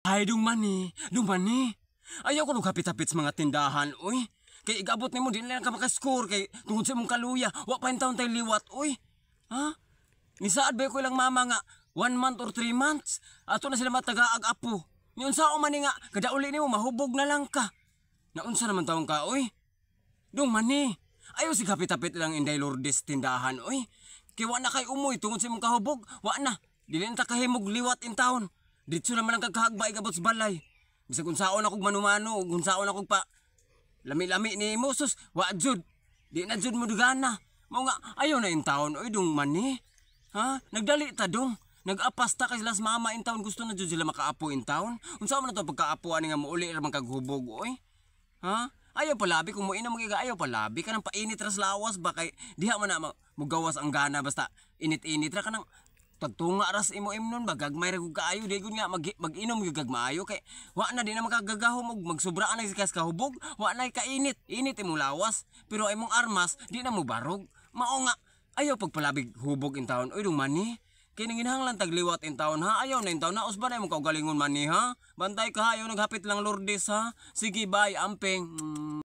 Ay, dung mani. Ayaw ko hapit-hapit sa mga tindahan, uy. Kay igabot nimo din lang ka makascore kay tungod sa imong kaluya, wa pa taon tay liwat, uy. Ha? Nisaad ba ko lang mama nga 1 month or 3 months? Ato na sila matagaag apo. Niyon sa man nga kada uli nimo mahubog na lang ka. Naunsa naman taong ka, uy? Dung mani. Ayaw si kapit-hapit lang Inday Lourdes tindahan, uy. Kay wa na kay umoy tungod sa imong kahubog, wa na. Dili na ta kahimog liwat in town. Ditso naman ang kagkahagba igabot sa balay. Bisag unsaon akong manumano, unsaon akong pa lami-lami ni Musos, wa jud. Di na jud mo dugana. Mao nga ayaw na in town, oy dung mani. Ha? Nagdali ta dong. Nag-apas ta kay sila sa mama in town, gusto na jud sila makaapo in town. Unsaon man na to pagkaapo ani nga muuli ra man kaghubog, oy. Ha? Ayaw palabi kung muina magiga ayaw palabi ka nang painit ra sa lawas ba kay diha man na mugawas ang gana basta init-init ra ka nang pagtunga ras imo imnon ba gagmay ra gud kaayo di gud nga mag-inom gyud kag maayo kay wa na di na makagagahom og magsubra na sikas kahubog wa na kainit init imong lawas pero imong armas di na mo barog mao nga ayaw pagpalabig hubog in taon oy dung mani kay nanginahanglan tagliwat in taon ha ayaw na in taon na usba na imong kaugalingon mani ha bantay ka ayaw naghapit lang Lourdes ha sige bye amping